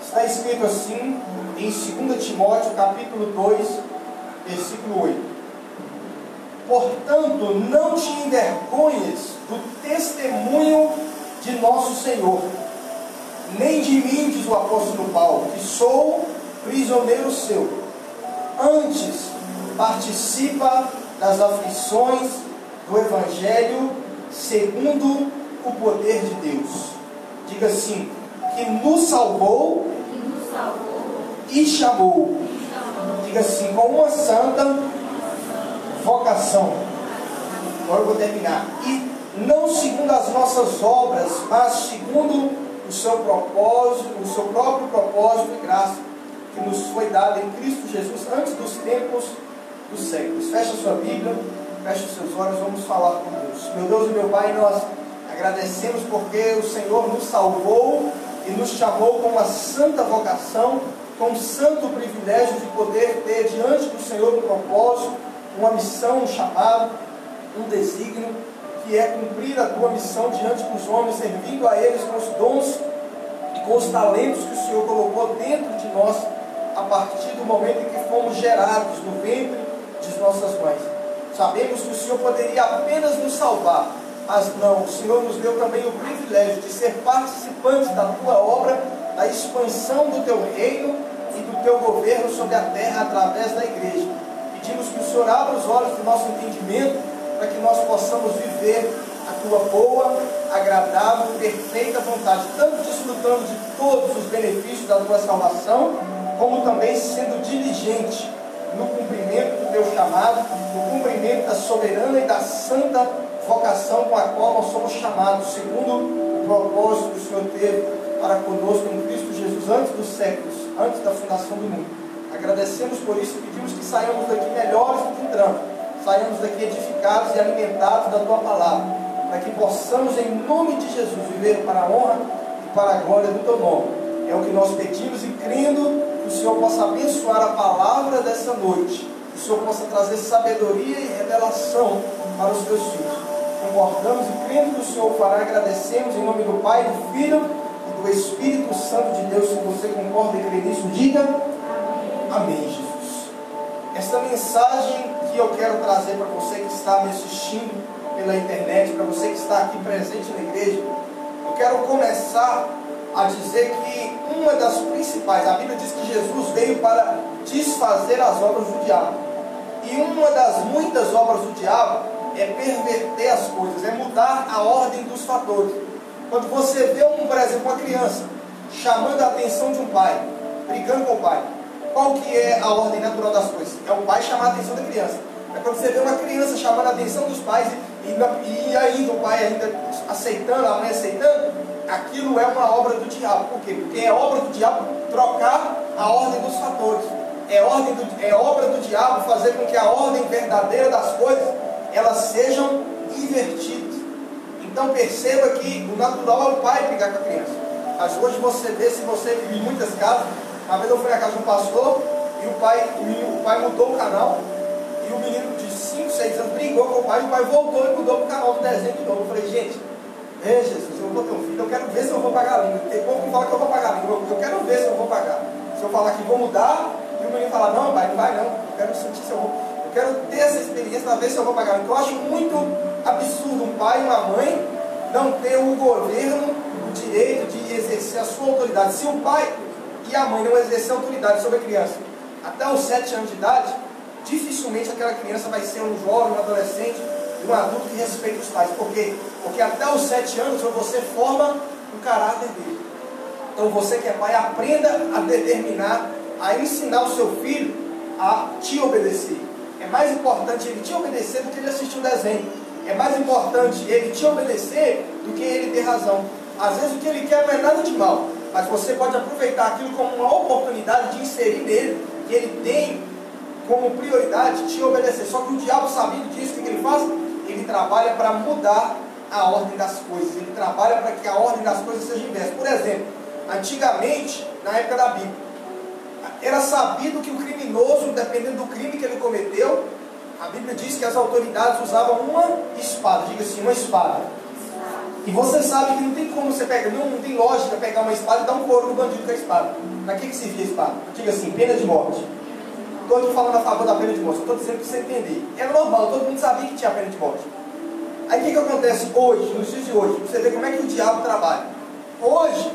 Está escrito assim em 2 Timóteo capítulo 2, versículo 8: portanto, não te envergonhes do testemunho de nosso Senhor, nem de mim, diz o apóstolo Paulo, que sou prisioneiro seu. Antes, participa das aflições do Evangelho segundo o poder de Deus. Diga assim: que nos salvou e chamou. Diga assim: com uma santa vocação. Agora eu vou terminar. E não segundo as nossas obras, mas segundo o seu propósito, o seu próprio propósito e graça, que nos foi dado em Cristo Jesus antes dos tempos dos séculos. Feche a sua Bíblia, feche os seus olhos, vamos falar com Deus. Meu Deus e meu Pai, nós agradecemos porque o Senhor nos salvou e nos chamou com uma santa vocação, com um santo privilégio de poder ter diante do Senhor um propósito, uma missão, um chamado, um desígnio, que é cumprir a tua missão diante dos homens, servindo a eles com os dons e com os talentos que o Senhor colocou dentro de nós, a partir do momento em que fomos gerados no ventre de nossas mães. Sabemos que o Senhor poderia apenas nos salvar, mas não, o Senhor nos deu também o privilégio de ser participantes da tua obra, da expansão do teu reino e do teu governo sobre a terra através da igreja. Pedimos que o Senhor abra os olhos do nosso entendimento, para que nós possamos viver a tua boa, agradável, perfeita vontade, tanto desfrutando de todos os benefícios da tua salvação, como também sendo diligente no cumprimento do teu chamado, no cumprimento da soberana e da santa vocação com a qual nós somos chamados, segundo o propósito que o Senhor teve para conosco em Cristo Jesus antes dos séculos, antes da fundação do mundo. Agradecemos por isso e pedimos que saiamos daqui melhores do que entramos, saiamos daqui edificados e alimentados da tua palavra, para que possamos, em nome de Jesus, viver para a honra e para a glória do teu nome. É o que nós pedimos e crendo que o Senhor possa abençoar a palavra dessa noite, que o Senhor possa trazer sabedoria e revelação para os teus filhos. Concordamos e crendo que o Senhor fará, agradecemos em nome do Pai, do Filho e do Espírito Santo de Deus. Se você concorda e crê nisso, diga amém, Jesus. Esta mensagem que eu quero trazer para você que está me assistindo pela internet, para você que está aqui presente na igreja, eu quero começar a dizer que uma das principais, a Bíblia diz que Jesus veio para desfazer as obras do diabo, e uma das muitas obras do diabo é perverter as coisas, é mudar a ordem dos fatores. Quando você vê, por exemplo, uma criança chamando a atenção de um pai, brigando com o pai, qual que é a ordem natural das coisas? É o pai chamar a atenção da criança. É quando você vê uma criança chamando a atenção dos pais e ainda o pai ainda aceitando, a mãe aceitando, aquilo é uma obra do diabo. Por quê? Porque é obra do diabo trocar a ordem dos fatores. É obra do diabo fazer com que a ordem verdadeira das coisas elas sejam invertidas. Então perceba que o natural é o pai brigar com a criança. Mas hoje você vê, se você vive em muitas casas. Uma vez eu fui na casa de um pastor e o pai mudou o canal, e o menino de 5, 6 anos brigou com o pai, e o pai voltou e mudou o canal do desenho de novo. Eu falei: gente, Jesus, eu vou ter um filho, eu quero ver se eu vou pagar a língua. Tem povo que fala que eu vou pagar a língua, eu quero ver se eu vou pagar. Se eu falar que vou mudar, e o menino falar: não, pai, não vai não, eu quero sentir se eu vou. Eu quero ter essa experiência para ver se eu vou pagar. Então eu acho muito absurdo um pai e uma mãe não ter o governo, o direito de exercer a sua autoridade. Se o pai e a mãe não exercer autoridade sobre a criança até os 7 anos de idade, dificilmente aquela criança vai ser um jovem, um adolescente, um adulto que respeita os pais. Por quê? Porque até os 7 anos você forma o caráter dele. Então você que é pai, aprenda a determinar, a ensinar o seu filho a te obedecer. É mais importante ele te obedecer do que ele assistir um desenho. É mais importante ele te obedecer do que ele ter razão. Às vezes o que ele quer não é nada de mal, mas você pode aproveitar aquilo como uma oportunidade de inserir nele, que ele tem como prioridade te obedecer. Só que o diabo, sabendo disso, o que ele faz? Ele trabalha para mudar a ordem das coisas. Ele trabalha para que a ordem das coisas seja inversa. Por exemplo, antigamente, na época da Bíblia, era sabido que o criminoso, dependendo do crime que ele cometeu, a Bíblia diz que as autoridades usavam uma espada. Diga assim, uma espada. E você sabe que não tem como você pegar, não tem lógica pegar uma espada e dar um couro no bandido com a espada. Para que servia a espada? Diga assim, pena de morte. Estou aqui falando a favor da pena de morte, estou dizendo para você entender. É normal, todo mundo sabia que tinha pena de morte. Aí o que acontece hoje, nos dias de hoje? Para você ver como é que o diabo trabalha. Hoje,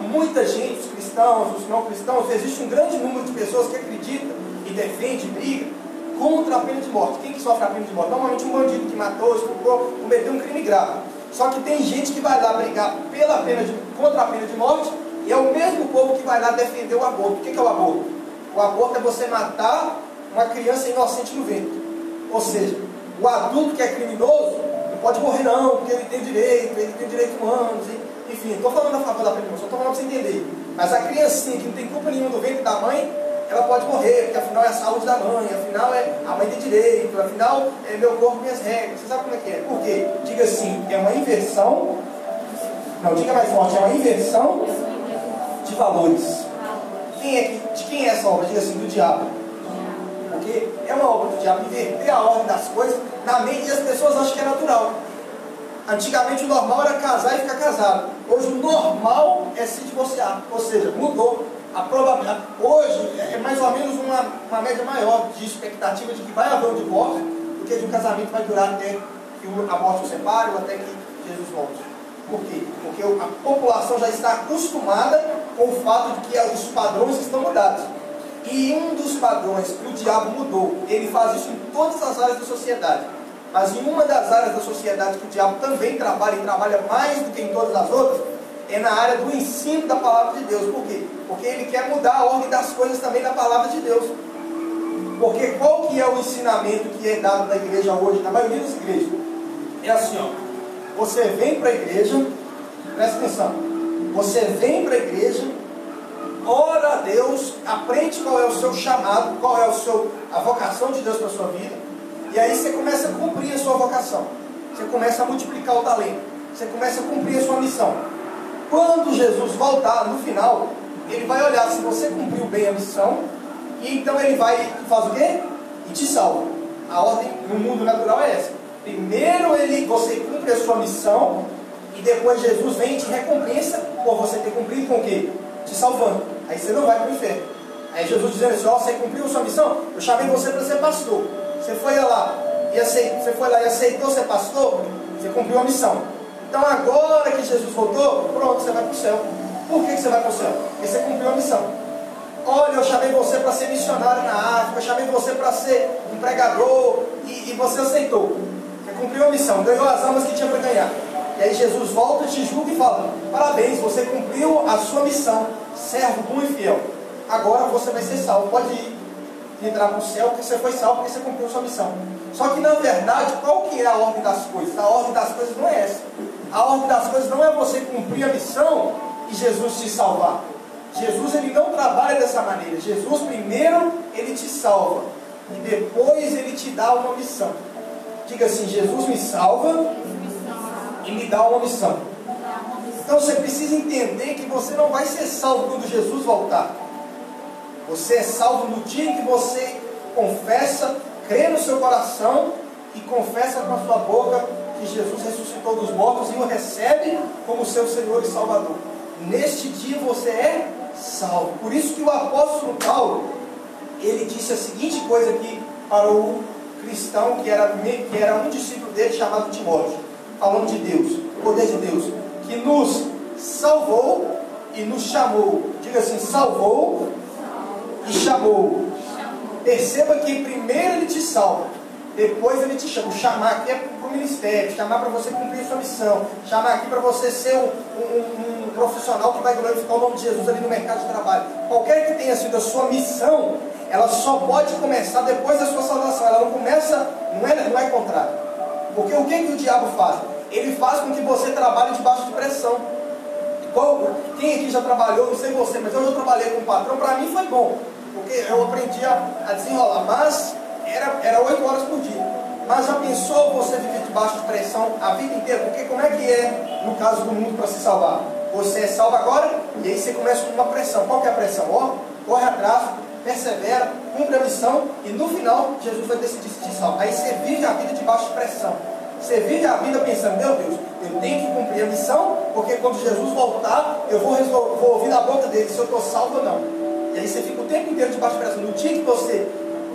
muita gente, os cristãos, os não cristãos, existe um grande número de pessoas que acreditam e defende, briga contra a pena de morte. Quem que sofre a pena de morte? Normalmente um bandido que matou, estuprou, cometeu um crime grave. Só que tem gente que vai lá brigar contra a pena de morte, e é o mesmo povo que vai lá defender o aborto. O que é o aborto? O aborto é você matar uma criança inocente no ventre. Ou seja, o adulto que é criminoso não pode morrer não, porque ele tem direitos humanos, enfim, estou falando a favor da pena de morte, só estou falando para você entender. Mas a criancinha que não tem culpa nenhuma do ventre da mãe, ela pode morrer, porque afinal é a saúde da mãe, afinal a mãe tem direito, afinal é meu corpo, minhas regras. Você sabe como é que é? Por quê? Diga assim, é uma inversão, não, diga mais forte, é uma inversão de valores. De quem é essa obra? Diga assim, do diabo. Porque é uma obra do diabo, inverter a ordem das coisas na mente, e as pessoas acham que é natural. Antigamente o normal era casar e ficar casado. Hoje o normal é se divorciar, ou seja, mudou. A probabilidade, hoje é mais ou menos uma média maior de expectativa de que vai haver um divórcio do que de um casamento vai durar até que a morte o separe ou até que Jesus volte. Por quê? Porque a população já está acostumada com o fato de que os padrões estão mudados. E um dos padrões que o diabo mudou, ele faz isso em todas as áreas da sociedade. Mas em uma das áreas da sociedade que o diabo também trabalha, e trabalha mais do que em todas as outras, é na área do ensino da palavra de Deus. Por quê? Porque ele quer mudar a ordem das coisas também na palavra de Deus. Porque qual que é o ensinamento que é dado na igreja hoje, na maioria das igrejas? É assim, ó. Você vem para a igreja, presta atenção, você vem para a igreja, ora a Deus, aprende qual é o seu chamado, qual é a vocação de Deus para a sua vida, e aí você começa a cumprir a sua vocação, você começa a multiplicar o talento, você começa a cumprir a sua missão. Quando Jesus voltar no final, ele vai olhar se você cumpriu bem a missão, e então ele vai e faz o quê? E te salva. A ordem no mundo natural é essa. Primeiro você cumpre a sua missão, e depois Jesus vem e te recompensa por você ter cumprido com o quê? Te salvando. Aí você não vai para o inferno. Aí Jesus dizendo assim, ó, você cumpriu a sua missão, eu chamei você para ser pastor. Você foi lá e aceitou ser pastor, você cumpriu a missão. Então agora que Jesus voltou, pronto, você vai para o céu. Por que você vai para o céu? Porque você cumpriu a missão. Olha, eu chamei você para ser missionário na África, eu chamei você para ser um pregador, e você aceitou. Você cumpriu a missão, ganhou as almas que tinha para ganhar. E aí Jesus volta, te julga e fala, parabéns, você cumpriu a sua missão, servo bom e fiel. Agora você vai ser salvo, pode ir entrar para o céu, porque você foi salvo, porque você cumpriu a sua missão. Só que na verdade, qual que é a ordem das coisas? A ordem das coisas não é essa. A ordem das coisas não é você cumprir a missão e Jesus te salvar. Jesus, ele não trabalha dessa maneira. Jesus primeiro, ele te salva, e depois ele te dá uma missão. Diga assim, Jesus me salva e me dá uma missão. Então você precisa entender que você não vai ser salvo quando Jesus voltar. Você é salvo no dia em que você confessa, crê no seu coração e confessa com a sua boca que Jesus ressuscitou dos mortos e o recebe como seu Senhor e Salvador. Neste dia você é salvo. Por isso que o apóstolo Paulo, ele disse a seguinte coisa aqui para o cristão que era um discípulo dele chamado Timóteo, falando de Deus, o poder de Deus, que nos salvou e nos chamou. Diga assim, salvou e chamou. Perceba que primeiro ele te salva, depois ele te chama. O chamar aqui é para o ministério, chamar para você cumprir a sua missão, chamar aqui para você ser um profissional que vai glorificar o nome de Jesus ali no mercado de trabalho. Qualquer que tenha sido a sua missão, ela só pode começar depois da sua salvação. Ela não começa, não é contrário. Porque o que o diabo faz? Ele faz com que você trabalhe debaixo de pressão. Quem aqui já trabalhou, não sei você, mas eu já trabalhei com um patrão, para mim foi bom, porque eu aprendi a desenrolar, mas era 8 horas por dia. Mas já pensou você viver debaixo de pressão a vida inteira? Porque como é que é no caso do mundo para se salvar? Você é salvo agora, e aí você começa com uma pressão. Qual que é a pressão? Corre atrás, persevera, cumpre a missão, e no final Jesus vai decidir se te salvar. Aí você vive a vida debaixo de pressão. Você vive a vida pensando, meu Deus, eu tenho que cumprir a missão, porque quando Jesus voltar, eu vou ouvir da boca dele se eu estou salvo ou não. E aí você fica o tempo inteiro debaixo de pressão. No dia que você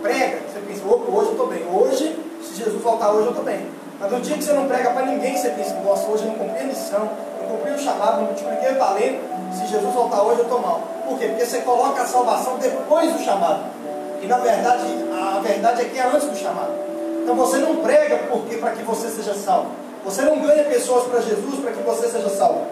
prega, você pensa, opa, hoje eu estou bem. Hoje, se Jesus voltar hoje, eu estou bem. Mas no dia que você não prega para ninguém, você pensa, nossa, hoje eu não cumpri a missão, não cumpri o chamado, não multipliquei o talento, se Jesus voltar hoje, eu estou mal. Por quê? Porque você coloca a salvação depois do chamado. E na verdade, a verdade é que é antes do chamado. Então você não prega para que você seja salvo. Você não ganha pessoas para Jesus para que você seja salvo.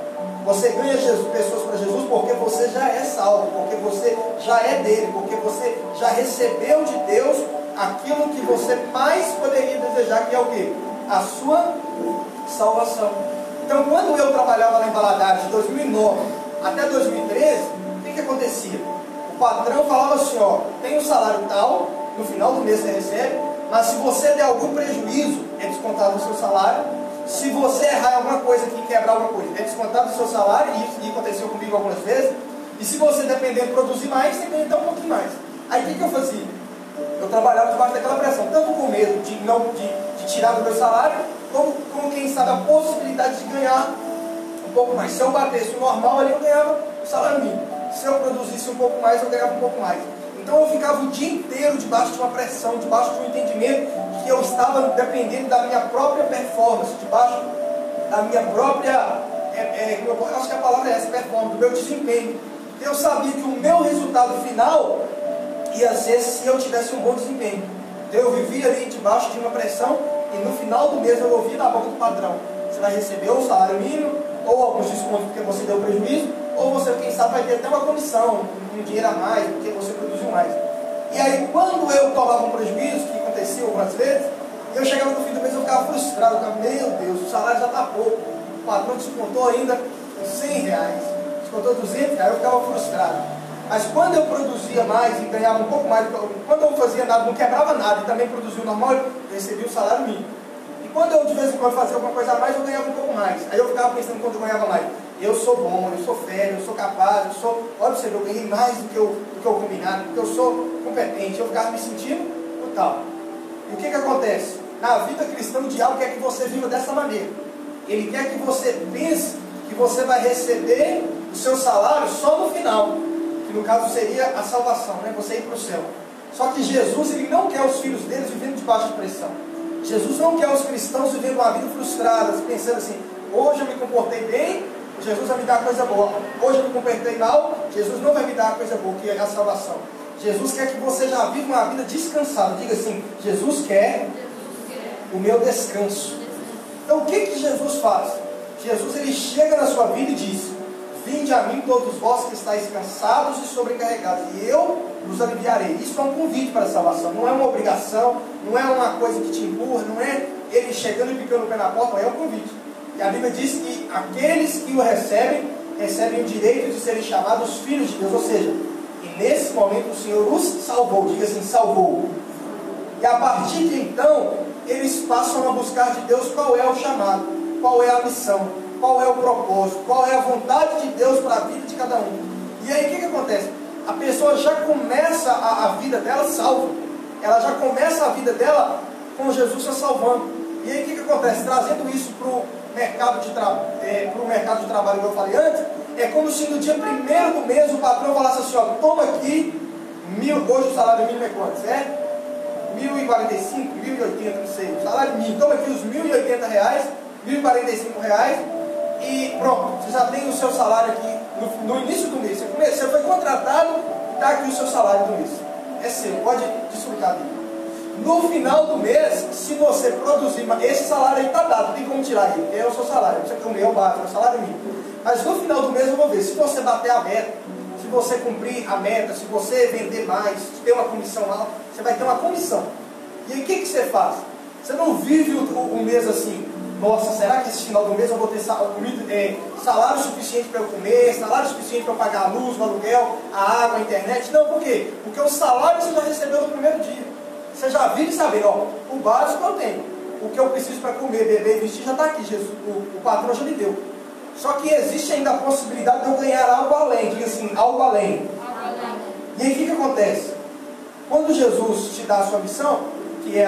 Você ganha pessoas para Jesus porque você já é salvo, porque você já é dele, porque você já recebeu de Deus aquilo que você mais poderia desejar, que é o quê? A sua salvação. Então, quando eu trabalhava lá em Valadares, de 2009 até 2013, o que acontecia? O patrão falava assim, ó, tem um salário tal, no final do mês você recebe, mas se você der algum prejuízo, é descontado do seu salário. Se você errar alguma coisa aqui, quebrar alguma coisa, é descontado do seu salário, e isso aconteceu comigo algumas vezes. E se você depender de produzir mais, você ganha então um pouquinho mais. Aí o que eu fazia? Eu trabalhava debaixo daquela pressão, tanto com medo de tirar do meu salário, como quem sabe a possibilidade de ganhar um pouco mais. Se eu batesse o normal ali, eu ganhava o salário mínimo. Se eu produzisse um pouco mais, eu ganhava um pouco mais. Então eu ficava o dia inteiro debaixo de uma pressão, debaixo de um entendimento que eu estava dependendo da minha própria performance, debaixo da minha própria, eu acho que a palavra é essa, performance, do meu desempenho. Eu sabia que o meu resultado final ia ser se eu tivesse um bom desempenho. Então eu vivia ali debaixo de uma pressão e no final do mês eu ouvia da boca do padrão: você vai receber o salário mínimo, ou alguns descontos porque você deu prejuízo, ou você, quem sabe, vai ter até uma comissão, um dinheiro a mais, porque você produziu mais. E aí, quando eu tomava um prejuízo, que acontecia algumas vezes, eu chegava no fim do mês e eu ficava frustrado. Eu ficava, meu Deus, o salário já está pouco. O patrão descontou ainda R$100, descontou R$200, eu ficava frustrado. Mas quando eu produzia mais e ganhava um pouco mais, quando eu fazia nada, não quebrava nada e também produzia o normal, eu recebia o salário mínimo. E quando eu de vez em quando fazia alguma coisa a mais, eu ganhava um pouco mais. Aí eu ficava pensando quando eu ganhava mais: eu sou bom, eu sou fértil, eu sou capaz, olha você, eu ganhei mais do que eu combinado, porque eu sou competente. Eu ficava me sentindo tal. E o que acontece? Na vida cristã, o diabo quer que você viva dessa maneira. Ele quer que você pense que você vai receber o seu salário só no final, que no caso seria a salvação, né? Você ir para o céu. Só que Jesus, ele não quer os filhos deles vivendo debaixo de pressão. Jesus não quer os cristãos vivendo uma vida frustrada, pensando assim: hoje eu me comportei bem, Jesus vai me dar coisa boa. Hoje eu me comportei mal, Jesus não vai me dar coisa boa, que é a salvação. Jesus quer que você já viva uma vida descansada. Diga assim: Jesus quer o meu descanso. Então o que Jesus faz? Jesus, ele chega na sua vida e diz: vinde a mim todos vós que estáis cansados e sobrecarregados, e eu vos aliviarei. Isso é um convite para a salvação, não é uma obrigação, não é uma coisa que te empurra, não é ele chegando e picando o pé na porta, é um convite. E a Bíblia diz que aqueles que o recebem o direito de serem chamados filhos de Deus. Ou seja, e nesse momento o Senhor os salvou. Diga assim: salvou. E a partir de então, eles passam a buscar de Deus qual é o chamado, qual é a missão, qual é o propósito, qual é a vontade de Deus para a vida de cada um. E aí o que acontece? A pessoa já começa a vida dela salva. Ela já começa a vida dela com Jesus se salvando. E aí o que acontece? Trazendo isso para o mercado de trabalho que eu falei antes, é como se no dia 1º do mês o patrão falasse assim: ó, toma aqui, hoje o salário mínimo é quanto? É 1.045, 1.080, não sei, o salário mínimo, toma aqui os R$1.080, R$1.045, e pronto, você já tem o seu salário aqui no início do mês. Você foi contratado, está aqui o seu salário do mês. É seu, pode desfrutar dele. No final do mês, se você produzir, esse salário aí está dado, não tem como tirar ele, é o seu salário, você tem o meu básico, é o salário mínimo. Mas no final do mês eu vou ver, se você bater a meta, se você cumprir a meta, se você vender mais, se ter uma comissão alta, você vai ter uma comissão. E aí o que você faz? Você não vive o mês assim: nossa, será que esse final do mês eu vou ter salário suficiente para eu comer, salário suficiente para eu pagar a luz, o aluguel, a água, a internet? Não, por quê? Porque o salário você já recebeu no primeiro dia. Você já vive sabendo, ó, o básico eu tenho, o que eu preciso para comer, beber e vestir já está aqui, Jesus, o patrão já me deu. Só que existe ainda a possibilidade de eu ganhar algo além. Diga assim: algo além. E aí o que acontece? Quando Jesus te dá a sua missão, que é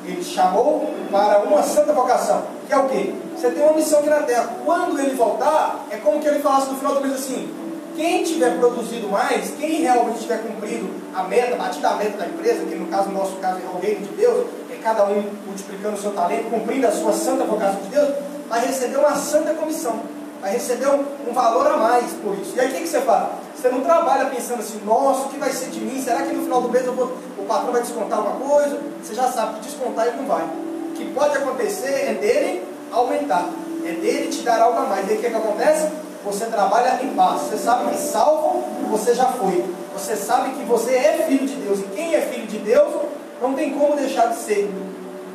Ele te chamou para uma santa vocação. Que é o quê? Você tem uma missão aqui na terra. Quando ele voltar, é como que ele falasse no final do mês assim: quem tiver produzido mais, quem realmente tiver cumprido a meta, batido a meta da empresa, que no nosso caso é o reino de Deus, é cada um multiplicando o seu talento, cumprindo a sua santa vocação de Deus, vai receber uma santa comissão, vai receber um valor a mais por isso. E aí o que você faz? Você não trabalha pensando assim: nossa, o que vai ser de mim? Será que no final do mês o patrão vai descontar alguma coisa? Você já sabe que descontar ele não vai. O que pode acontecer é dele aumentar, é dele te dar algo a mais. E aí o que acontece? Você trabalha em paz. Você sabe que salvo você já foi. Você sabe que você é filho de Deus. E quem é filho de Deus não tem como deixar de ser.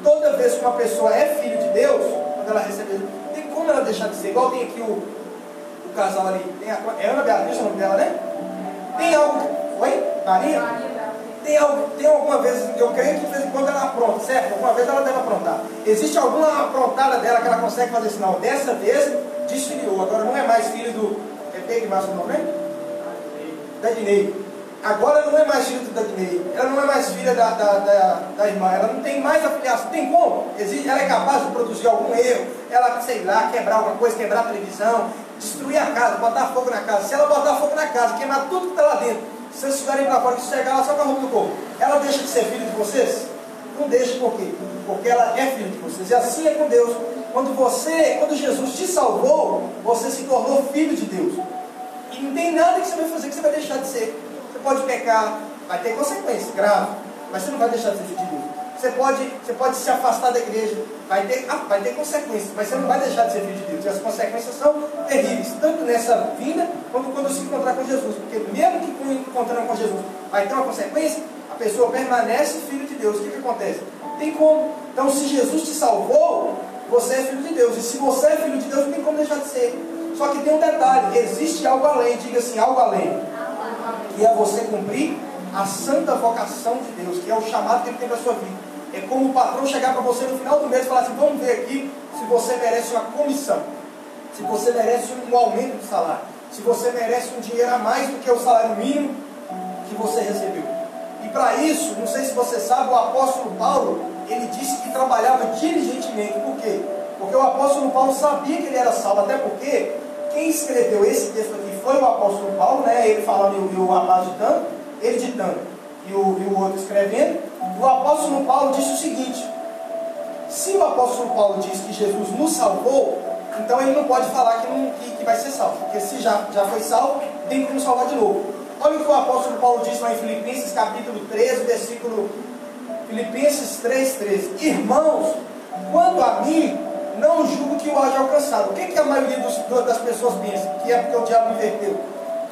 Toda vez que uma pessoa é filho de Deus, quando ela recebe, não tem como ela deixar de ser. Igual tem aqui o casal ali. É Ana Beatriz o nome dela, né? Tem algo. Oi? Maria? Tem alguma vez, eu creio que de vez em quando ela apronta, certo? Alguma vez ela deve aprontar. Existe alguma aprontada dela que ela consegue fazer assim: não, dessa vez desfiliou, agora não é mais filho do. É Pedro mais o nome, né? Dadinei. Agora não é mais filho do Dadinei. Ela não é mais filha da irmã. Ela não tem mais afiliação. Tem como? Ela é capaz de produzir algum erro. Ela, sei lá, quebrar alguma coisa, quebrar a televisão, destruir a casa, botar fogo na casa. Se ela botar fogo na casa, queimar tudo que está lá dentro, se vocês estiverem para fora, que chegar lá só com a roupa do corpo, ela deixa de ser filha de vocês? Não deixa, por quê? Porque ela é filha de vocês. E assim é com Deus. Quando Jesus te salvou, você se tornou filho de Deus. E não tem nada que você vai fazer que você vai deixar de ser. Você pode pecar, vai ter consequências graves, mas você não vai deixar de ser filho de Deus. Você pode se afastar da igreja, vai ter consequências, mas você não vai deixar de ser filho de Deus. E as consequências são terríveis, tanto nessa vida, quanto quando se encontrar com Jesus. Porque mesmo que encontrando com Jesus vai ter uma consequência, a pessoa permanece filho de Deus. O que acontece? Tem como. Então, se Jesus te salvou, você é filho de Deus. E se você é filho de Deus, não tem como deixar de ser. Só que tem um detalhe: existe algo além. Diga assim: algo além. Que é você cumprir a santa vocação de Deus, que é o chamado que Ele tem para a sua vida. É como o patrão chegar para você no final do mês e falar assim: vamos ver aqui se você merece uma comissão, se você merece um aumento de salário, se você merece um dinheiro a mais do que o salário mínimo que você recebeu. E para isso, não sei se você sabe, o apóstolo Paulo, ele disse que trabalhava diligentemente. Por quê? Porque o apóstolo Paulo sabia que ele era salvo, até porque quem escreveu esse texto aqui foi o apóstolo Paulo, né? Ele falando e o rapaz ditando, ele ditando e o outro escrevendo. O apóstolo Paulo disse o seguinte: se o apóstolo Paulo diz que Jesus nos salvou, então ele não pode falar que vai ser salvo, porque se já foi salvo, tem que nos salvar de novo. Olha o que o apóstolo Paulo diz lá em Filipenses capítulo 13, versículo Filipenses 3,13: irmãos, quanto a mim, não julgo que eu haja alcançado. O que a maioria das pessoas pensa? Que é porque o diabo inverteu.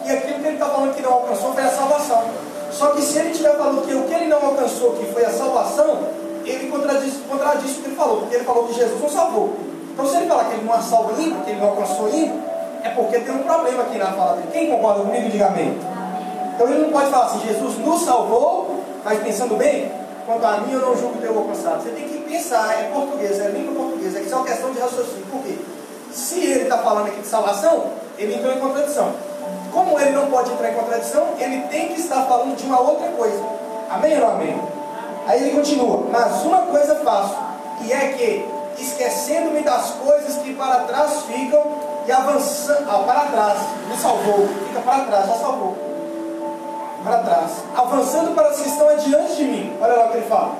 Que aquilo que ele está falando que não alcançou foi a salvação. Só que se ele estiver falando que o que ele não alcançou, que foi a salvação, ele contradiz o que ele falou, porque ele falou que Jesus não salvou. Então, se ele falar que ele não a salva ainda, que ele não alcançou ainda, é porque tem um problema aqui na fala dele. Quem concorda comigo, diga amém. Então, ele não pode falar assim: Jesus nos salvou, mas pensando bem, quanto a mim eu não julgo ter alcançado. Você tem que pensar, é português, é língua portuguesa, é que isso é uma questão de raciocínio. Por quê? Se ele está falando aqui de salvação, ele entrou em contradição. Como ele não pode entrar em contradição, ele tem que estar falando de uma outra coisa. Amém ou não amém? Aí ele continua: mas uma coisa faço, e é que, esquecendo-me das coisas que para trás ficam, e avançando, para trás, me salvou, fica para trás, já salvou, para trás, avançando para os que estão adiante de mim. Olha lá o que ele fala: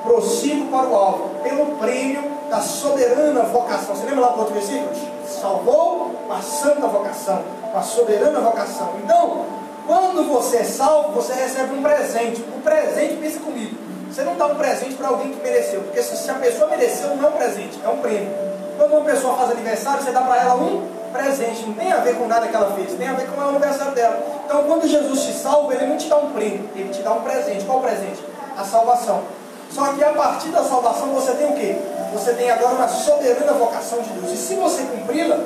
prossigo para o alvo, pelo prêmio da soberana vocação. Você lembra lá do outro versículo? Salvou com a santa vocação, com a soberana vocação. Então, quando você é salvo, você recebe um presente. O presente, pensa comigo, você não dá um presente para alguém que mereceu, porque se a pessoa mereceu, não é um presente, é um prêmio. Quando uma pessoa faz aniversário, você dá para ela um presente, não tem a ver com nada que ela fez, tem a ver com o aniversário dela. Então, quando Jesus te salva, ele não te dá um prêmio, ele te dá um presente. Qual presente? A salvação. Só que a partir da salvação você tem o quê? Você tem agora uma soberana vocação de Deus. E se você cumpri-la,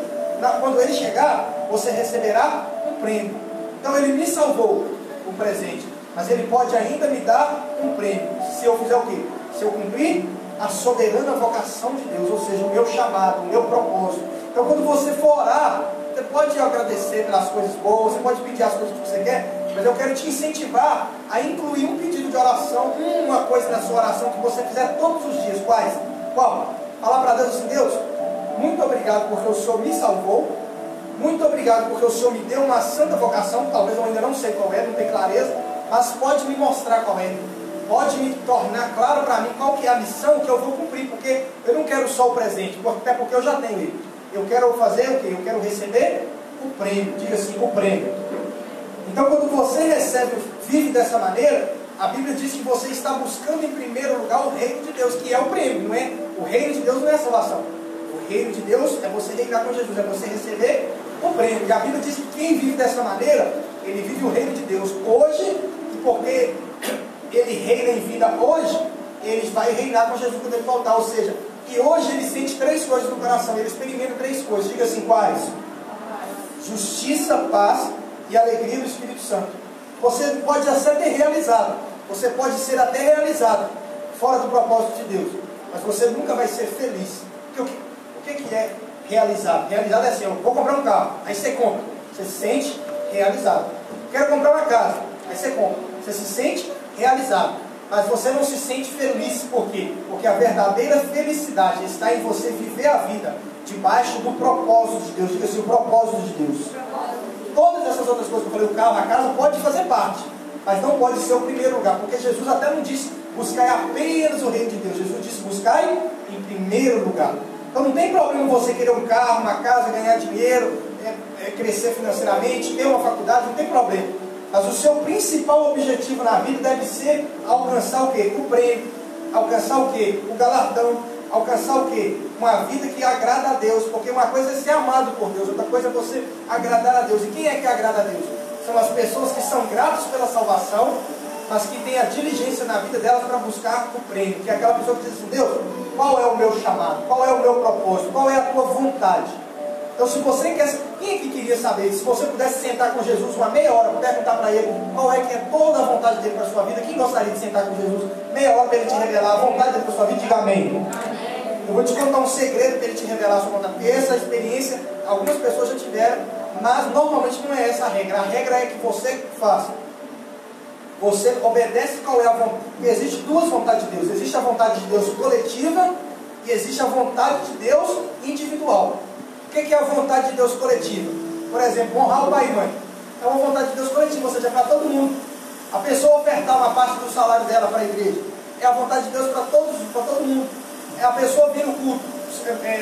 quando ele chegar, você receberá um prêmio. Então ele me salvou, um presente, mas ele pode ainda me dar um prêmio. Se eu fizer o quê? Se eu cumprir a soberana vocação de Deus, ou seja, o meu chamado, o meu propósito. Então quando você for orar, você pode agradecer pelas coisas boas, você pode pedir as coisas que você quer, mas eu quero te incentivar a incluir um pedido de oração, uma coisa na sua oração que você fizer todos os dias. Quais? Qual? Falar para Deus assim: Deus, muito obrigado porque o Senhor me salvou, muito obrigado porque o Senhor me deu uma santa vocação, talvez eu ainda não sei qual é, não tenho clareza, mas pode me mostrar qual é, pode me tornar claro para mim qual que é a missão que eu vou cumprir, porque eu não quero só o presente, até porque eu já tenho ele. Eu quero fazer o quê? Eu quero receber o prêmio, diga assim, o prêmio. Então quando você recebe, vive dessa maneira, a Bíblia diz que você está buscando em primeiro lugar o reino de Deus, que é o prêmio, não é? O reino de Deus não é a salvação. O reino de Deus é você reinar com Jesus, é você receber o prêmio. E a Bíblia diz que quem vive dessa maneira, ele vive o reino de Deus hoje, e porque ele reina em vida hoje, ele vai reinar com Jesus quando ele voltar. Ou seja, e hoje ele sente 3 coisas no coração, ele experimenta 3 coisas. Diga assim, quais? Justiça, paz e alegria do Espírito Santo. Você pode até ter realizado, você pode ser até realizado fora do propósito de Deus, mas você nunca vai ser feliz. Porque o que é realizado? Realizado é assim: eu vou comprar um carro, aí você compra, você se sente realizado. Quero comprar uma casa, aí você compra, você se sente realizado, mas você não se sente feliz. Por quê? Porque a verdadeira felicidade está em você viver a vida debaixo do propósito de Deus. Diga assim, o propósito de Deus. Todas essas outras coisas que eu falei, o carro, a casa, pode fazer parte, mas não pode ser o primeiro lugar, porque Jesus até não disse buscai apenas o reino de Deus. Jesus disse buscai em primeiro lugar. Então não tem problema você querer um carro, uma casa, ganhar dinheiro, crescer financeiramente, ter uma faculdade, não tem problema. Mas o seu principal objetivo na vida deve ser alcançar o quê? O prêmio. Alcançar o quê? O galardão. Alcançar o quê? Uma vida que agrada a Deus. Porque uma coisa é ser amado por Deus, outra coisa é você agradar a Deus. E quem é que agrada a Deus? São as pessoas que são gratas pela salvação, mas que têm a diligência na vida delas para buscar o prêmio. Que é aquela pessoa que diz assim: Deus, qual é o meu chamado? Qual é o meu propósito? Qual é a tua vontade? Então, se você quer, quem é que queria saber? Se você pudesse sentar com Jesus uma meia hora, puder perguntar para ele qual é que é toda a vontade dele para a sua vida, quem gostaria de sentar com Jesus meia hora para ele te revelar a vontade dele para a sua vida? Diga amém. Eu vou te contar um segredo para ele te revelar a sua vontade, porque essa experiência algumas pessoas já tiveram, mas normalmente não é essa a regra. A regra é que você faça. Você obedece qual é a vontade. Existem 2 vontades de Deus. Existe a vontade de Deus coletiva e existe a vontade de Deus individual. O que é a vontade de Deus coletiva? Por exemplo, honrar o pai e mãe. É uma vontade de Deus coletiva, ou seja, para todo mundo. A pessoa ofertar uma parte do salário dela para a igreja. É a vontade de Deus para todo mundo. É a pessoa vir no culto,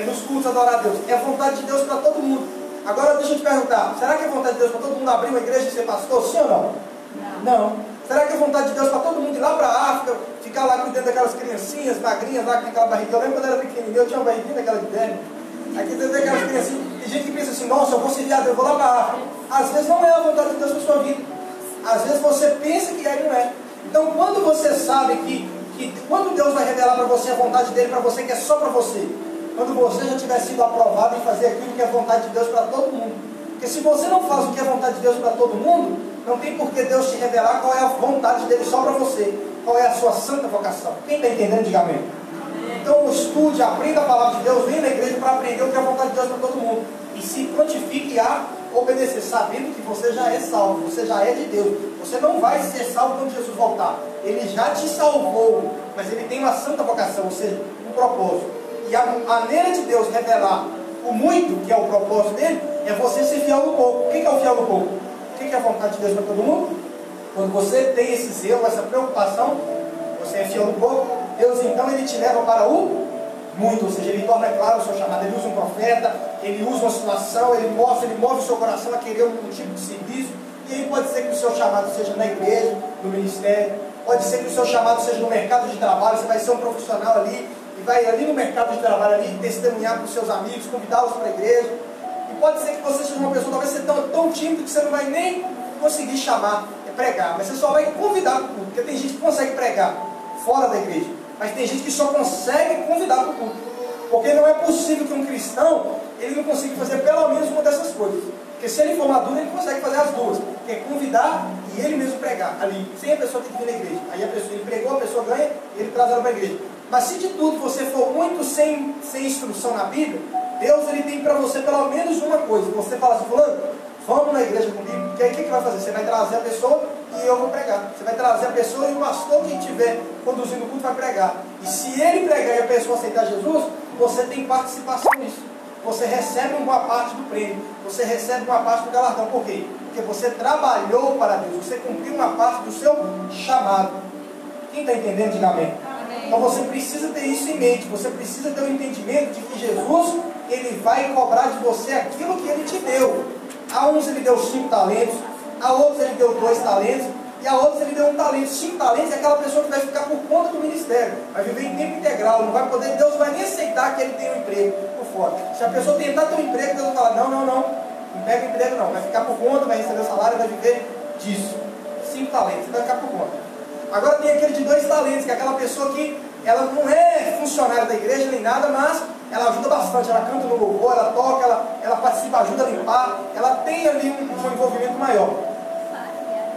nos cultos adorar a Deus. É a vontade de Deus para todo mundo. Agora deixa eu te perguntar, será que é vontade de Deus para todo mundo abrir uma igreja e ser pastor? Sim ou não? Não. Será que é vontade de Deus para todo mundo ir lá para a África, ficar lá cuidando daquelas criancinhas magrinhas lá com aquela barriga? Eu lembro quando eu era pequenininho, eu tinha uma barriguinha daquela de velho. Aqui tem aquelas criancinhas, tem gente que pensa assim: nossa, eu vou servir a Deus, eu vou lá para a África. Às vezes não é a vontade de Deus para a sua vida. Às vezes você pensa que é e não é. Então quando você sabe que quando Deus vai revelar para você a vontade dele para você, que é só para você, quando você já tiver sido aprovado em fazer aquilo que é vontade de Deus para todo mundo. Porque se você não faz o que é vontade de Deus para todo mundo, não tem por que Deus te revelar qual é a vontade dele só para você, qual é a sua santa vocação. Quem está entendendo, diga amém. Então estude, aprenda a palavra de Deus, venha na igreja para aprender o que é a vontade de Deus para todo mundo, e se prontifique a obedecer, sabendo que você já é salvo, você já é de Deus. Você não vai ser salvo quando Jesus voltar. Ele já te salvou, mas ele tem uma santa vocação, ou seja, um propósito. E a maneira de Deus revelar o muito, que é o propósito dele, é você ser fiel no pouco. O que é o fiel no pouco? O que é a vontade de Deus para todo mundo? Quando você tem esse zelo, essa preocupação, você é fiel no pouco, Deus então ele te leva para o muito, ou seja, ele torna claro o seu chamado. Ele usa um profeta, ele usa uma situação, ele move o seu coração a querer um tipo de serviço. E aí pode ser que o seu chamado seja na igreja, no ministério, pode ser que o seu chamado seja no mercado de trabalho. Você vai ser um profissional ali e vai ali no mercado de trabalho ali testemunhar para os seus amigos, convidá-los para a igreja. E pode ser que você seja uma pessoa, talvez você tão tímido que você não vai nem conseguir chamar, pregar, mas você só vai convidar para o culto, porque tem gente que consegue pregar fora da igreja, mas tem gente que só consegue convidar para o culto, porque não é possível que um cristão ele não consiga fazer pelo menos uma dessas coisas. Porque se ele for maduro, ele consegue fazer as 2, que é convidar e ele mesmo pregar ali, sem a pessoa ter que vir na igreja. Aí a pessoa, ele pregou, a pessoa ganha e ele traz ela para a igreja. Mas se de tudo você for muito sem instrução na Bíblia, Deus ele tem para você pelo menos uma coisa. Você fala assim: fulano, vamos na igreja comigo, porque aí o que vai fazer? Você vai trazer a pessoa e eu vou pregar. Você vai trazer a pessoa e o pastor que estiver conduzindo o culto vai pregar. E se ele pregar e a pessoa aceitar Jesus, você tem participação nisso. Você recebe uma parte do prêmio, você recebe uma parte do galardão. Por quê? Porque você trabalhou para Deus, você cumpriu uma parte do seu chamado. Quem está entendendo, diga amém. Então você precisa ter isso em mente, você precisa ter o entendimento de que Jesus, ele vai cobrar de você aquilo que ele te deu. A uns ele deu 5 talentos, a outros ele deu 2 talentos, e a outros ele deu 1 talento. 5 talentos é aquela pessoa que vai ficar por conta do ministério, vai viver em tempo integral, não vai poder, Deus não vai nem aceitar que ele tenha um emprego por fora. Se a pessoa tentar ter um emprego, Deus vai falar, não pega emprego não, vai ficar por conta, vai receber o salário, vai viver disso. 5 talentos, vai ficar por conta. Agora tem aquele de 2 talentos, que é aquela pessoa que ela não é funcionária da igreja nem nada, mas ela ajuda bastante, ela canta no louvor, ela toca, ela participa, ajuda a limpar, ela tem ali um envolvimento maior.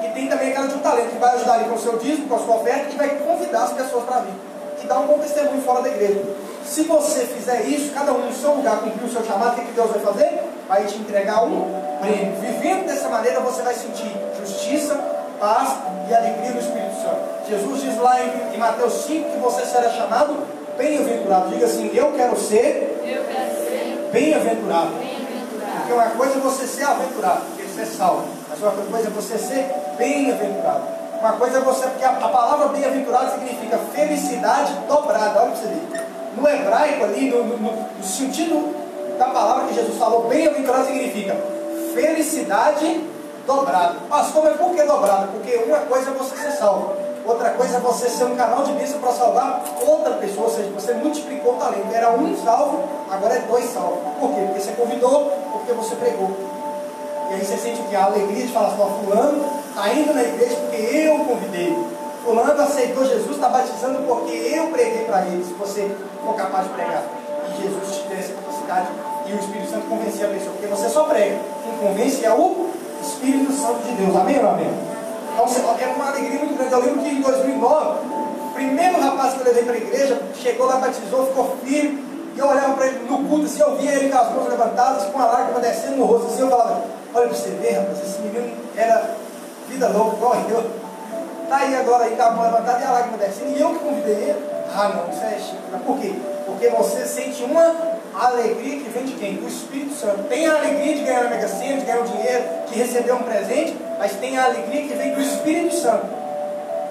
E tem também aquela de 1 talento, que vai ajudar ali com o seu dízimo, com a sua oferta, e vai convidar as pessoas para vir. E dar um bom testemunho fora da igreja. Se você fizer isso, cada um no seu lugar, cumprir o seu chamado, o que Deus vai fazer? Vai te entregar um prêmio. Vivendo dessa maneira, você vai sentir justiça, paz e alegria no Espírito Santo. Jesus diz lá em Mateus 5 que você será chamado bem-aventurado. Diga assim, eu quero ser bem-aventurado. Porque uma coisa é você ser aventurado, porque você é salvo. Mas outra coisa é você ser bem-aventurado. Uma coisa é você, porque a palavra bem-aventurado significa felicidade dobrada. Olha para você ver. No hebraico ali, no sentido da palavra que Jesus falou, bem-aventurado significa felicidade dobrada. Pastor, mas por que dobrada? Porque uma coisa é você ser salvo, outra coisa é você ser um canal de bênção para salvar outra pessoa. Ou seja, você multiplicou o talento. Era 1 salvo, agora é 2 salvos. Por quê? Porque você convidou, porque você pregou. E aí você sente que a alegria de falar assim, fulano está indo na igreja porque eu convidei. Fulano aceitou Jesus, está batizando porque eu preguei para ele. Se você for capaz de pregar e Jesus te der essa capacidade e o Espírito Santo convencer a pessoa, porque você só prega, quem convence é o Espírito Santo de Deus. Amém ou amém? Então é uma alegria muito grande. Eu lembro que em 2009, o primeiro rapaz que eu levei para a igreja chegou lá, batizou, ficou firme, e eu olhava para ele no culto assim, eu via ele com as mãos levantadas, com a lágrima descendo no rosto assim, eu falava, olha para você ver, rapaz, esse menino era vida louca igual eu. Está aí agora aí com a mão levantada e a lágrima descendo, e eu que convidei ele. Ah não, isso é chique. Por quê? Porque você sente uma alegria que vem de quem? Do Espírito Santo. Tem a alegria de ganhar na Mega Sena, de ganhar um dinheiro, de receber um presente, mas tem a alegria que vem do Espírito Santo.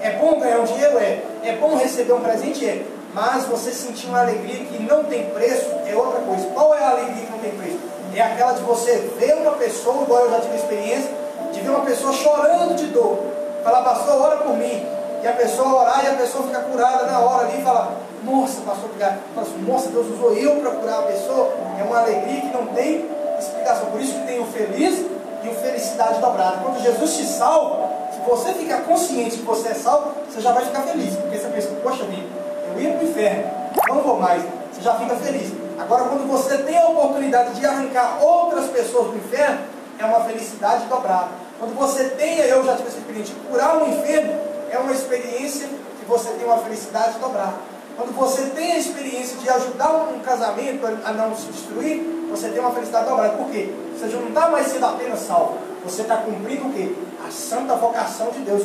É bom ganhar um dinheiro? É bom receber um presente? É. Mas você sentir uma alegria que não tem preço é outra coisa. Qual é a alegria que não tem preço? É aquela de você ver uma pessoa, igual eu já tive experiência, de ver uma pessoa chorando de dor. Falar, pastor, ora por mim. E a pessoa orar e a pessoa fica curada na hora ali e falar, nossa, pastor, obrigado. Nossa, Deus usou eu para curar a pessoa. É uma alegria que não tem explicação. Por isso que tem o feliz e o felicidade dobrada. Quando Jesus te salva, se você ficar consciente que você é salvo, você já vai ficar feliz. Porque você pensa, poxa vida, eu ia para o inferno, não vou mais. Você já fica feliz. Agora, quando você tem a oportunidade de arrancar outras pessoas do inferno, é uma felicidade dobrada. Quando você tem, eu já tive essa experiência, de curar um enfermo, é uma experiência que você tem uma felicidade dobrada. Quando você tem a experiência de ajudar um casamento a não se destruir, você tem uma felicidade dobrada. Por quê? Você já não está mais sendo apenas salvo. Você está cumprindo o quê? A santa vocação de Deus,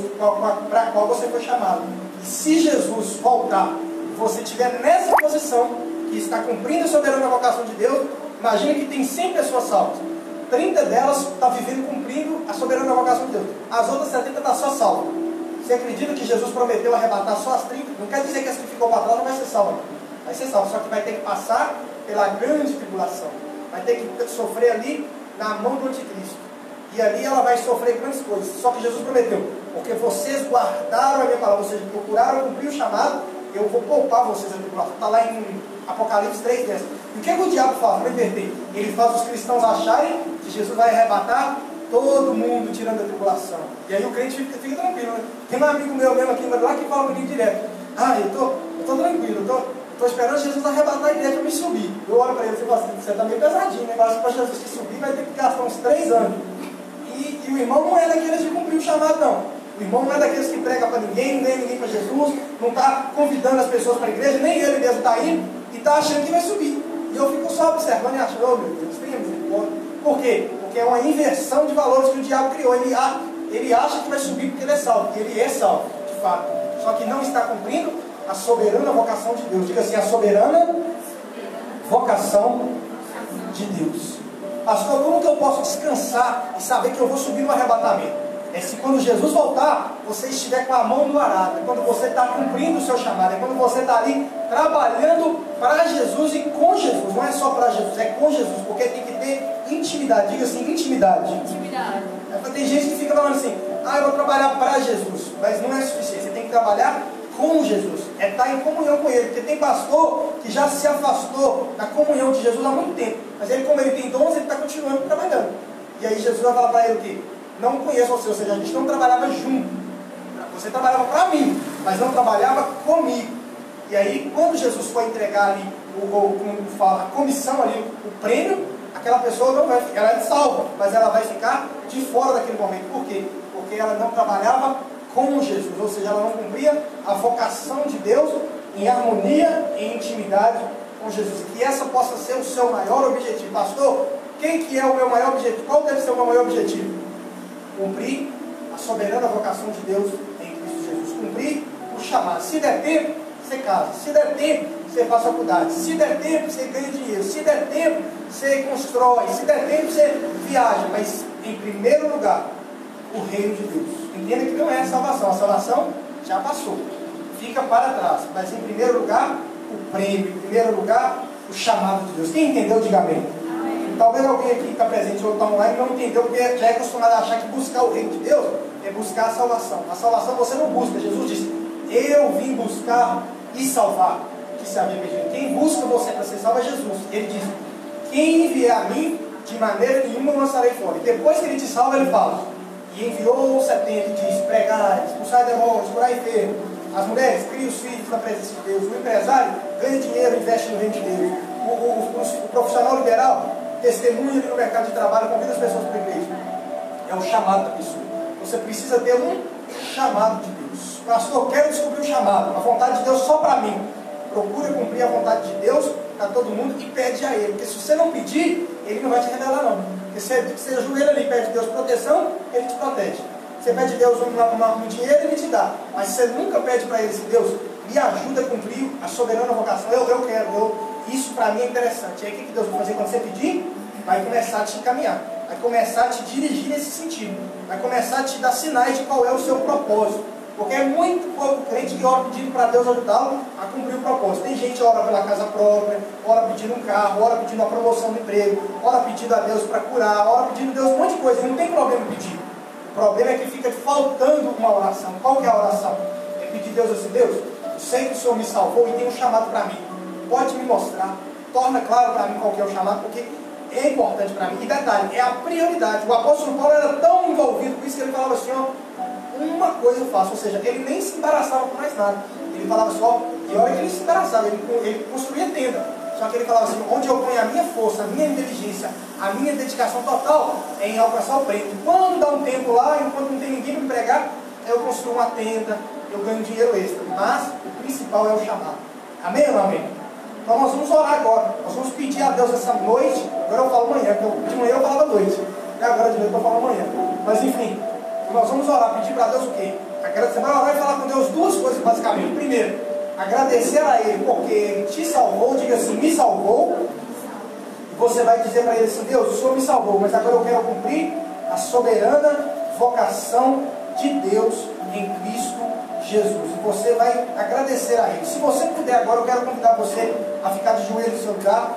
para a qual você foi chamado. E se Jesus voltar, e você estiver nessa posição, que está cumprindo a soberana vocação de Deus, imagina que tem 100 pessoas salvas. 30 delas estão vivendo cumprindo a soberana vocação de Deus. As outras 70 estão só salvas. Você acredita que Jesus prometeu arrebatar só as 30? Não quer dizer que as que ficou para trás não vai ser salva. Vai ser salva, só que vai ter que passar pela grande tribulação. Vai ter que sofrer ali na mão do anticristo. E ali ela vai sofrer grandes coisas. Só que Jesus prometeu, porque vocês guardaram a minha palavra, ou seja, procuraram cumprir o chamado, eu vou poupar vocês a tribulação. Está lá em Apocalipse 3:10. E o que o diabo faz para inverter? Ele faz os cristãos acharem que Jesus vai arrebatar todo mundo tirando a tribulação. E aí o crente fica tranquilo, né? Tem um amigo meu mesmo aqui lá que fala comigo direto. Ah, eu tô tranquilo, eu tô esperando Jesus arrebatar a igreja para me subir. Eu olho para ele e falo assim, você tá meio pesadinho, né? Para Jesus te subir vai ter que gastar uns 3 anos. E o irmão não é daqueles que cumpriu o chamado, não. O irmão não é daqueles que prega para ninguém, não ganha ninguém para Jesus, não está convidando as pessoas para a igreja, nem ele mesmo está indo, e está achando que vai subir. E eu fico só observando e achando, oh meu Deus, tenha misericórdia. Por quê? Porque é uma inversão de valores que o diabo criou. Ele acha que vai subir porque ele é salvo, porque ele é salvo, de fato. Só que não está cumprindo a soberana vocação de Deus. Diga assim, a soberana vocação de Deus. Pastor, como que eu posso descansar e saber que eu vou subir no arrebatamento? É se quando Jesus voltar, você estiver com a mão no arado. É quando você está cumprindo o seu chamado. É quando você está ali trabalhando para Jesus e com Jesus. Não é só para Jesus, é com Jesus. Porque tem que ter intimidade. Diga assim, intimidade. Intimidade. Tem gente que fica falando assim, eu vou trabalhar para Jesus. Mas não é suficiente, você tem que trabalhar com Jesus. É estar em comunhão com Ele. Porque tem pastor que já se afastou da comunhão de Jesus há muito tempo. Mas ele, como ele tem dons, ele está continuando trabalhando. E aí Jesus vai falar para ele o quê? Não conheço você, ou seja, a gente não trabalhava junto. Você trabalhava para mim, mas não trabalhava comigo. E aí, quando Jesus foi entregar ali, como fala, a comissão ali, o prêmio, aquela pessoa não vai ficar, ela é salva, mas ela vai ficar de fora daquele momento. Por quê? Porque ela não trabalhava com Jesus, ou seja, ela não cumpria a vocação de Deus em harmonia e intimidade com Jesus. Que essa possa ser o seu maior objetivo. Pastor, quem que é o meu maior objetivo? Qual deve ser o meu maior objetivo? Cumprir a soberana vocação de Deus em Cristo Jesus. Cumprir o chamado. Se der tempo, você casa. Se der tempo, você faz faculdade. Se der tempo, você ganha dinheiro. Se der tempo, você constrói. Se der tempo, você viaja. Mas, em primeiro lugar, o reino de Deus. Entenda que não é a salvação. A salvação já passou. Fica para trás. Mas, em primeiro lugar, o prêmio. Em primeiro lugar, o chamado de Deus. Quem entendeu, diga amém. Talvez alguém aqui que está presente ou está online não entendeu, porque já é acostumado a achar que buscar o reino de Deus é buscar a salvação. A salvação você não busca. Jesus disse, eu vim buscar e salvar. Disse a Bíblia, quem busca você para ser salvo é Jesus. Ele diz, quem enviar a mim, de maneira nenhuma eu lançarei fora. E depois que ele te salva, ele fala, e enviou os 70 e diz, pregai, expulsai demônios, curai enfermos. As mulheres criam os filhos na presença de Deus. O empresário ganha dinheiro e investe no reino de Deus. O profissional liberal testemunha ali no mercado de trabalho, convida as pessoas para a igreja. É o chamado da pessoa. Você precisa ter um chamado de Deus. Pastor, quero descobrir o chamado, a vontade de Deus só para mim. Procura cumprir a vontade de Deus para todo mundo e pede a Ele. Porque se você não pedir, Ele não vai te revelar não. Porque se você ajoelha ali e pede a Deus proteção, Ele te protege. Você pede a Deus um dinheiro, Ele te dá. Mas você nunca pede para Ele assim, Deus, me ajuda a cumprir a soberana vocação. Eu quero, isso para mim é interessante. E aí o que Deus vai fazer quando você pedir? Vai começar a te encaminhar. Vai começar a te dirigir nesse sentido. Vai começar a te dar sinais de qual é o seu propósito. Porque é muito pouco crente que ora pedindo para Deus ajudá-lo a cumprir o propósito. Tem gente que ora pela casa própria, ora pedindo um carro, ora pedindo uma promoção de emprego, ora pedindo a Deus para curar, ora pedindo a Deus um monte de coisa. E não tem problema em pedir. O problema é que fica faltando uma oração. Qual que é a oração? É pedir a Deus assim, Deus, eu sei que o Senhor me salvou e tem um chamado para mim. Pode me mostrar, torna claro para mim qual que é o chamado, porque é importante para mim. E detalhe, é a prioridade. O apóstolo Paulo era tão envolvido com isso que ele falava assim, uma coisa eu faço, ou seja, ele nem se embaraçava com mais nada. Ele falava só, e olha que ele se embaraçava, ele construía tenda. Só que ele falava assim, onde eu ponho a minha força, a minha inteligência, a minha dedicação total é em alcançar o prêmio. Quando dá um tempo lá, enquanto não tem ninguém para me pregar, eu construo uma tenda, eu ganho dinheiro extra. Mas o principal é o chamado. Amém ou não amém? Então nós vamos orar agora. Nós vamos pedir a Deus essa noite. Agora eu falo manhã, porque de manhã eu falava noite. E agora de noite eu falo manhã. Mas enfim, nós vamos orar, pedir para Deus o quê? Você vai orar e falar com Deus duas coisas basicamente. Primeiro, agradecer a Ele porque Ele te salvou. Diga assim, me salvou. E você vai dizer para Ele assim, Deus, o Senhor me salvou, mas agora eu quero cumprir a soberana vocação de Deus em Cristo Jesus. E você vai agradecer a Ele. Se você puder agora, eu quero convidar você a ficar de joelhos no seu lugar.